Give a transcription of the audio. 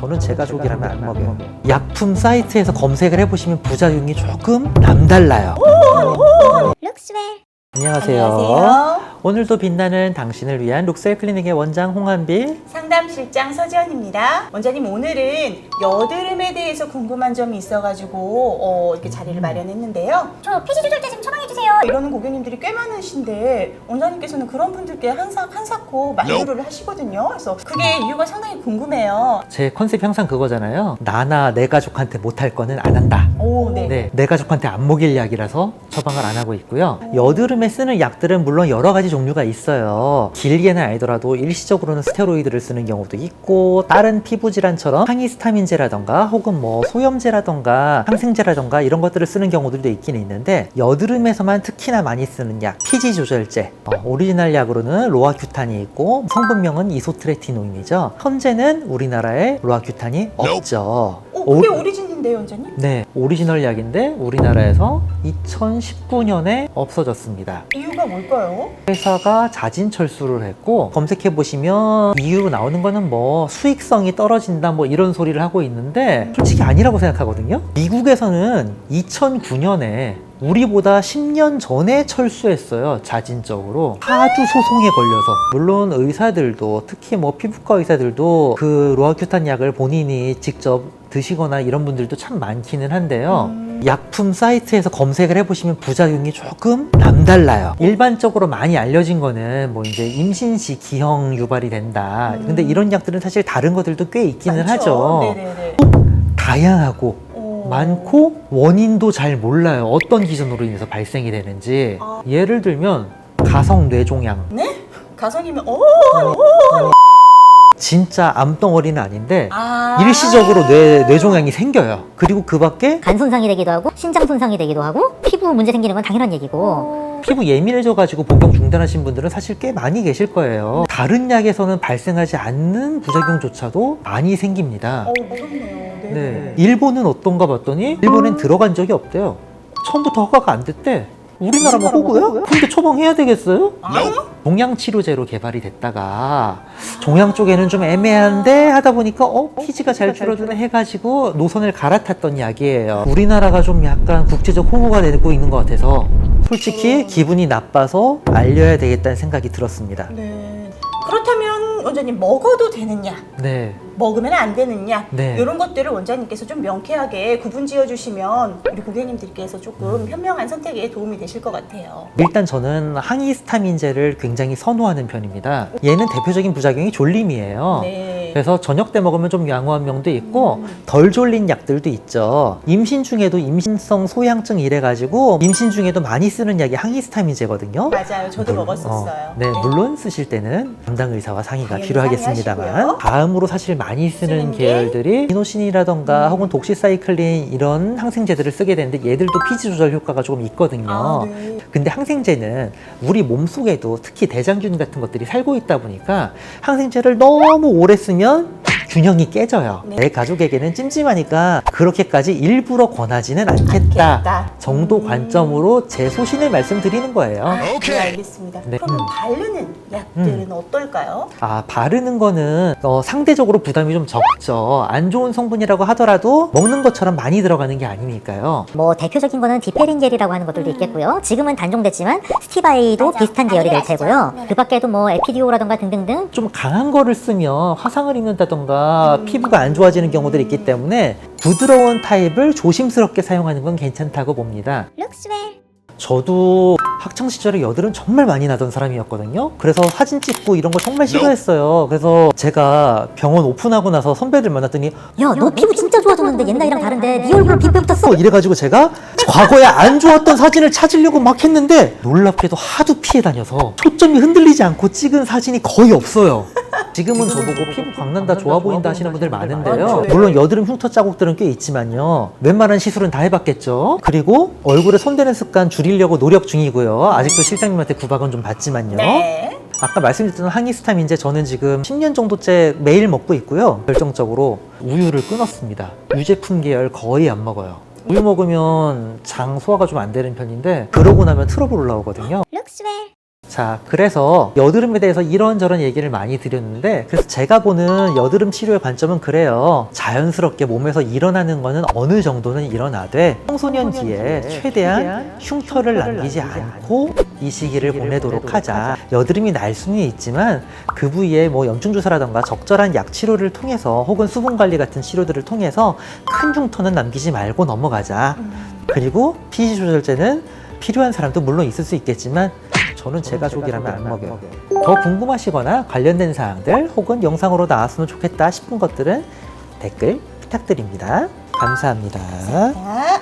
저는 제 가족이라면 안 먹여요. 약품 사이트에서 검색을 해보시면 부작용이 조금 남달라요. 안녕하세요. 안녕하세요. 오늘도 빛나는 당신을 위한 룩셀 클리닉의 원장 홍한비, 상담실장 서지연입니다. 원장님, 오늘은 여드름에 대해서 궁금한 점이 있어가지고 이렇게 자리를 마련했는데요. 저 피지 조절제 좀 처방해주세요. 이러는 고객님들이 꽤 많으신데 원장님께서는 그런 분들께 한사코 만류를 하시거든요. 그래서 그게 이유가 상당히 궁금해요. 제 컨셉이 항상 그거잖아요. 나나 내 가족한테 못할 거는 안 한다. 오, 네. 네, 내 가족한테 안 먹일 약이라서 처방을 안 하고 있고요. 여드름에 쓰는 약들은 물론 여러 가지 종류가 있어요. 길게는 아니더라도 일시적으로는 스테로이드를 쓰는 경우도 있고, 다른 피부 질환처럼 항히스타민제라던가 혹은 뭐 소염제라던가 항생제라던가 이런 것들을 쓰는 경우들도 있긴 있는데, 여드름에서만 특히나 많이 쓰는 약 피지 조절제, 오리지널 약으로는 로아큐탄이 있고 성분명은 이소트레티노인이죠. 현재는 우리나라에 로아큐탄이 없죠. 그게 오리진인데요, 원장님? 네, 오리지널 약인데 우리나라에서 2019년에 없어졌습니다. 이유가 뭘까요? 회사가 자진 철수를 했고, 검색해 보시면 이유로 나오는 거는 뭐 수익성이 떨어진다 뭐 이런 소리를 하고 있는데, 솔직히 아니라고 생각하거든요. 미국에서는 2009년에 우리보다 10년 전에 철수했어요. 자진적으로. 하도 소송에 걸려서. 물론 의사들도, 특히 뭐 피부과 의사들도 그 로아큐탄 약을 본인이 직접 드시거나 이런 분들도 참 많기는 한데요. 약품 사이트에서 검색을 해보시면 부작용이 조금 남달라요. 일반적으로 많이 알려진 거는 뭐 이제 임신 시 기형 유발이 된다. 근데 이런 약들은 사실 다른 것들도 꽤 있기는 많죠. 하죠. 네네네. 다양하고 많고 원인도 잘 몰라요. 어떤 기전으로 인해서 발생이 되는지. 예를 들면 가성 뇌종양. 네? 가성이면 진짜 암덩어리는 아닌데 아. 일시적으로 뇌종양이 생겨요. 그리고 그 밖에 간 손상이 되기도 하고 신장 손상이 되기도 하고 피부 문제 생기는 건 당연한 얘기고. 피부 예민해져가지고 복용 중단하신 분들은 사실 꽤 많이 계실 거예요. 다른 약에서는 발생하지 않는 부작용조차도 많이 생깁니다. 무섭네요. 네. 일본은 어떤가 봤더니 일본엔 들어간 적이 없대요. 처음부터 허가가 안 됐대. 우리나라만 호구야? 근데 처방해야 되겠어요? 종양 치료제로 개발이 됐다가 종양 쪽에는 좀 애매한데 하다 보니까 피지가 잘 줄어드네 해가지고 노선을 갈아탔던 약이에요. 우리나라가 좀 약간 국제적 호구가 되고 있는 것 같아서 솔직히 기분이 나빠서 알려야 되겠다는 생각이 들었습니다. 네. 그렇다면 원장님, 먹어도 되는 약, 네. 먹으면 안 되는 약, 네. 이런 것들을 원장님께서 좀 명쾌하게 구분 지어 주시면 우리 고객님들께서 조금 현명한 선택에 도움이 되실 것 같아요. 일단 저는 항히스타민제를 굉장히 선호하는 편입니다. 얘는 대표적인 부작용이 졸림이에요. 네. 그래서 저녁 때 먹으면 좀 양호한 명도 있고 덜 졸린 약들도 있죠. 임신 중에도 임신성 소양증 이래가지고 임신 중에도 많이 쓰는 약이 항히스타민제거든요. 맞아요. 저도 먹었었어요. 네, 물론 쓰실 때는 담당 의사와 상의가 당연히 필요하겠습니다만, 상의하시고요. 다음으로 사실 많이 쓰는 쓰는 게? 계열들이 이노신이라던가 혹은 독시사이클린 이런 항생제들을 쓰게 되는데, 얘들도 피지 조절 효과가 조금 있거든요. 네. 근데 항생제는 우리 몸속에도 특히 대장균 같은 것들이 살고 있다 보니까 항생제를 너무 오래 쓰면 균형이 깨져요. 네. 내 가족에게는 찜찜하니까 그렇게까지 일부러 권하지는 않겠다 정도 관점으로 제 소신을 말씀드리는 거예요. 네, 알겠습니다. 네. 그러면 바르는 약들은 어떨까요? 바르는 거는 상대적으로 부담이 좀 적죠. 안 좋은 성분이라고 하더라도 먹는 것처럼 많이 들어가는 게 아니니까요. 뭐 대표적인 거는 디페린 젤이라고 하는 것들도 있겠고요. 지금은 단종됐지만 스티바이도 비슷한 계열이 될 테고요. 그 밖에도 뭐 에피디오라던가 등등등. 좀 강한 거를 쓰면 화상을 입는다던가 피부가 안 좋아지는 경우들이 있기 때문에 부드러운 타입을 조심스럽게 사용하는 건 괜찮다고 봅니다. 저도 학창시절에 여드름 정말 많이 나던 사람이었거든요. 그래서 사진 찍고 이런 거 정말 싫어했어요. 그래서 제가 병원 오픈하고 나서 선배들 만났더니 야, 너 피부 진짜 좋아졌는데 옛날이랑 다른데 네 얼굴은 빈뼈 붙었어. 이래가지고 제가 과거에 안 좋았던 사진을 찾으려고 막 했는데 놀랍게도 하도 피해 다녀서 초점이 흔들리지 않고 찍은 사진이 거의 없어요. 지금은 저보고 피부 광난다 좋아 보인다 하시는 분들 많은데요. 물론 여드름 흉터 자국들은 꽤 있지만요. 웬만한 시술은 다 해봤겠죠. 그리고 얼굴에 손대는 습관 줄이려고 노력 중이고요. 아직도 실장님한테 구박은 좀 받지만요. 네. 아까 말씀드렸던 항히스타민제 저는 지금 10년 정도째 매일 먹고 있고요. 결정적으로 우유를 끊었습니다. 유제품 계열 거의 안 먹어요. 우유 먹으면 장 소화가 좀 안 되는 편인데 그러고 나면 트러블 올라오거든요. 자, 그래서 여드름에 대해서 이런저런 얘기를 많이 드렸는데, 그래서 제가 보는 여드름 치료의 관점은 그래요. 자연스럽게 몸에서 일어나는 거는 어느 정도는 일어나되 청소년기에 최대한 흉터를 남기지 않고 이 시기를 보내도록 하자. 여드름이 날 수는 있지만 그 부위에 뭐 염증 주사라던가 적절한 약 치료를 통해서 혹은 수분 관리 같은 치료들을 통해서 큰 흉터는 남기지 말고 넘어가자. 그리고 피지 조절제는 필요한 사람도 물론 있을 수 있겠지만 저는 제가족이라면 안 먹여요. 더 궁금하시거나 관련된 사항들 혹은 영상으로 나왔으면 좋겠다 싶은 것들은 댓글 부탁드립니다. 감사합니다. 자.